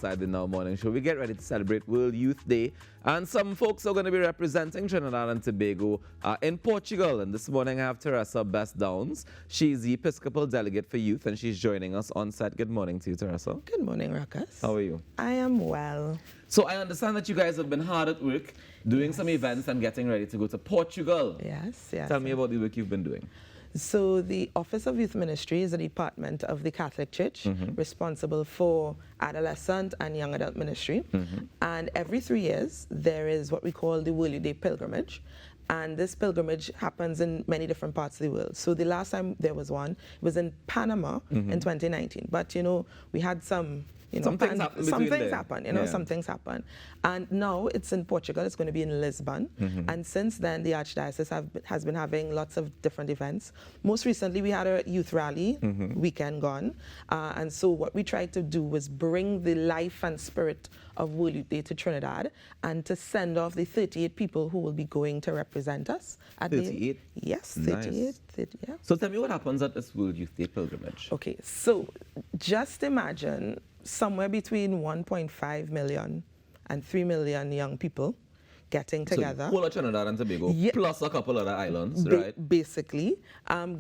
Inside the Now Morning Show. We get ready to celebrate World Youth Day, and some folks are going to be representing Trinidad and Tobago in Portugal. And this morning I have Teresa Best Downs. She's the Episcopal Delegate for Youth, and she's joining us on set. Good morning to you, Teresa. Good morning, Ruckus. How are you? I am well. So I understand that you guys have been hard at work doing some events and getting ready to go to Portugal. Yes. Tell me about the work you've been doing. So the Office of Youth Ministry is a department of the Catholic Church responsible for adolescent and young adult ministry. And every 3 years, there is what we call the World Youth Day pilgrimage. And this pilgrimage happens in many different parts of the world. So the last time there was one was in Panama in 2019. But, you know, we had some... some things happen. And now it's in Portugal. It's going to be in Lisbon. And since then, the Archdiocese has been having lots of different events. Most recently, we had a youth rally weekend gone. And so what we tried to do was bring the life and spirit of World Youth Day to Trinidad and to send off the 38 people who will be going to represent us. At 38? Yes, 38. Nice. 30, yeah. So tell me what happens at this World Youth Day pilgrimage. Okay, so just imagine somewhere between 1.5 million and 3 million young people getting together. So whole of Trinidad and Tobago, plus a couple other islands, right? Basically,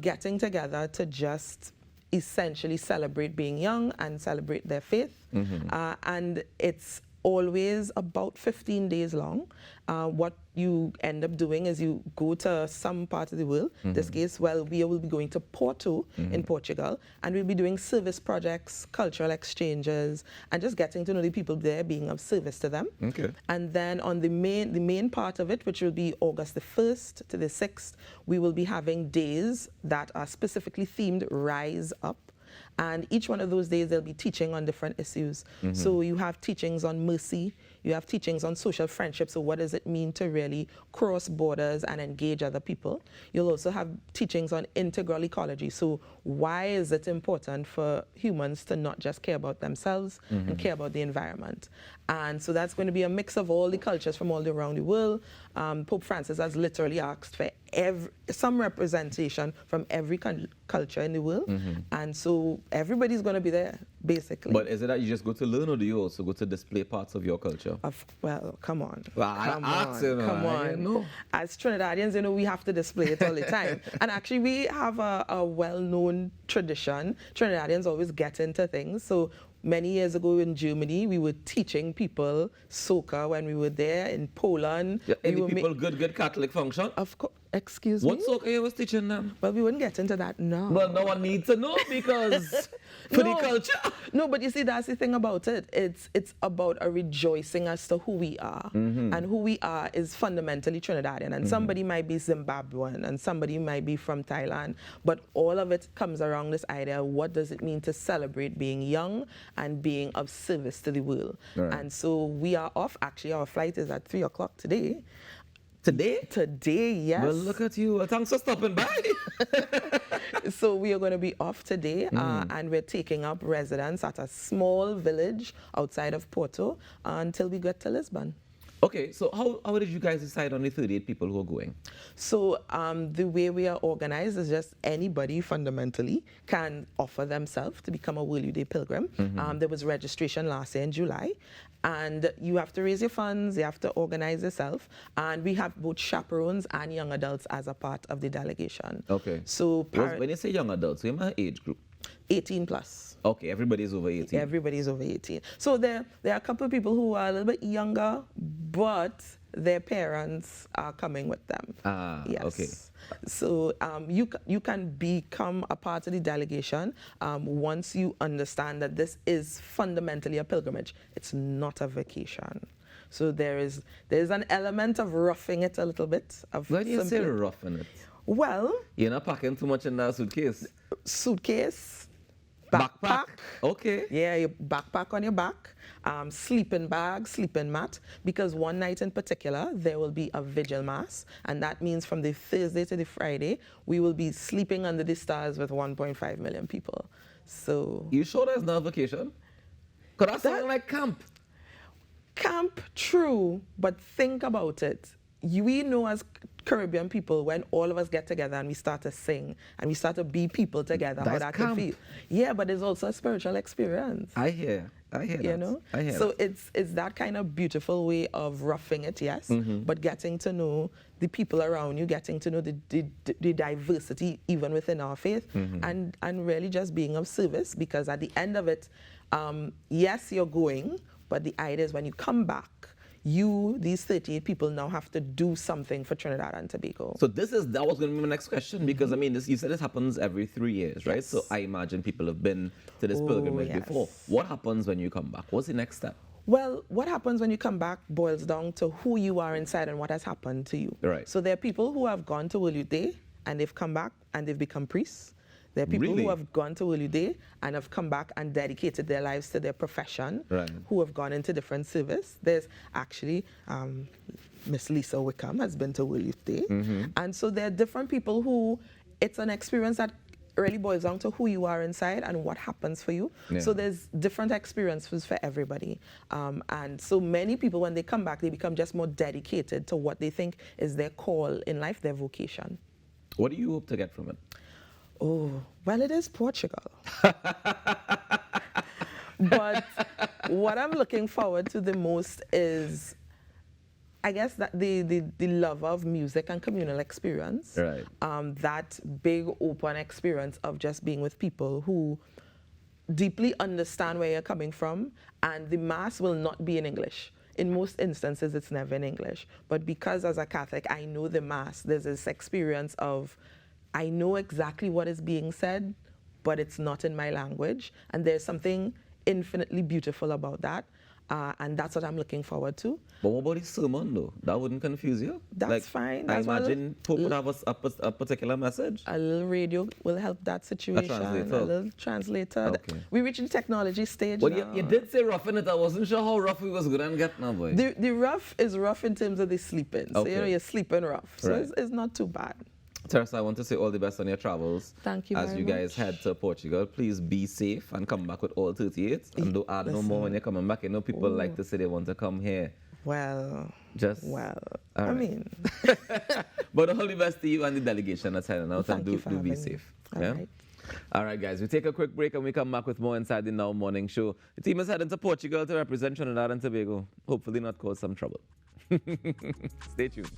getting together to just essentially celebrate being young and celebrate their faith. And it's always about 15 days long. What you end up doing is you go to some part of the world. In this case, well, we will be going to Porto in Portugal, and we'll be doing service projects, cultural exchanges, and just getting to know the people there, being of service to them. Okay. And then on the main part of it, which will be August the 1st to the 6th, we will be having days that are specifically themed Rise Up. And each one of those days, they'll be teaching on different issues. So you have teachings on mercy, you have teachings on social friendship. So what does it mean to really cross borders and engage other people? You'll also have teachings on integral ecology. So why is it important for humans to not just care about themselves and care about the environment? And so that's going to be a mix of all the cultures from all around the world. Pope Francis has literally asked for some representation from every culture in the world. And so everybody's going to be there, basically. But is it that you just go to learn, or do you also go to display parts of your culture? Well, come on. Well, come come on. As Trinidadians, you know, we have to display it all the time. And actually, we have a well-known tradition. Trinidadians always get into things. So many years ago in Germany, we were teaching people soca when we were there. In Poland. Yeah, any people good Catholic function? Of course. Excuse me? What soca you was teaching them? Well, we wouldn't get into that now. Well, no one needs to know because for the culture. No, but you see, that's the thing about it. It's about a rejoicing as to who we are. And who we are is fundamentally Trinidadian. And somebody might be Zimbabwean and somebody might be from Thailand. But all of it comes around this idea of what does it mean to celebrate being young and being of service to the world. Right. And so we are off. Actually, our flight is at 3 o'clock today. Today? Today, yes. Well, look at you. Thanks for stopping by. So we are going to be off today, and we're taking up residence at a small village outside of Porto until we get to Lisbon. Okay, so how did you guys decide on the 38 people who are going? So the way we are organized is just anybody fundamentally can offer themselves to become a World Youth Day pilgrim. There was registration last year in July, and you have to raise your funds, you have to organize yourself, and we have both chaperones and young adults as a part of the delegation. Okay. So when you say young adults, what's my age group? 18 plus. Okay, everybody's over 18. Everybody's over 18. So there are a couple of people who are a little bit younger, but their parents are coming with them. Yes. Okay. So you can become a part of the delegation once you understand that this is fundamentally a pilgrimage. It's not a vacation. So there's an element of roughing it a little bit. Why do you say roughing it? Well, you're not packing too much in that suitcase. Backpack. Okay. Yeah, your backpack on your back, sleeping bag, sleeping mat, because one night in particular, there will be a vigil mass, and that means from the Thursday to the Friday, we will be sleeping under the stars with 1.5 million people. So... You sure there's no vacation? Because that sounds like camp. Camp, true, but think about it. We know as Caribbean people, when all of us get together and we start to sing and we start to be people together, how that can feel. Yeah, but it's also a spiritual experience. I hear that. You know? I hear so that. it's that kind of beautiful way of roughing it, yes, but getting to know the people around you, getting to know the diversity even within our faith, and really just being of service, because at the end of it, yes, you're going, but the idea is when you come back, these 38 people now have to do something for Trinidad and Tobago. So that was going to be my next question, because I mean, you said this happens every 3 years, right? Yes. So I imagine people have been to this pilgrimage before. What happens when you come back? What's the next step? Well, what happens when you come back boils down to who you are inside and what has happened to you. Right. So there are people who have gone to World Youth Day and they've come back and they've become priests. There are people who have gone to World Youth Day and have come back and dedicated their lives to their profession, who have gone into different service. There's actually Miss Lisa Wickham has been to World Youth Day. And so there are different people who, it's an experience that really boils down to who you are inside and what happens for you. So there's different experiences for everybody. And so many people, when they come back, they become just more dedicated to what they think is their call in life, their vocation. What do you hope to get from it? Oh, well, it is Portugal. But what I'm looking forward to the most is, I guess, that the love of music and communal experience. Right. That big open experience of just being with people who deeply understand where you're coming from, and the Mass will not be in English. In most instances, it's never in English. But because as a Catholic, I know the Mass, there's this experience of, I know exactly what is being said, but it's not in my language. And there's something infinitely beautiful about that. And that's what I'm looking forward to. But what about the sermon, though? That wouldn't confuse you? That's fine. That's I imagine Pope would have a particular message. A little radio will help that situation. A little translator. Okay. We reached the technology stage Well, now. you did say rough in it. I wasn't sure how rough we was going to get now, boy. The rough is rough in terms of the sleeping. So, you're sleeping rough. So it's not too bad. Teresa, I want to say all the best on your travels. Thank you as you guys head to Portugal. Please be safe and come back with all 38. And don't add no more when you're coming back. You know, people like to say they want to come here. Well, I mean. But all the best to you and the delegation that's heading out. And do be safe. All right, guys, we take a quick break and we come back with more inside the Now Morning Show. The team is heading to Portugal to represent Trinidad and Tobago. Hopefully not cause some trouble. Stay tuned.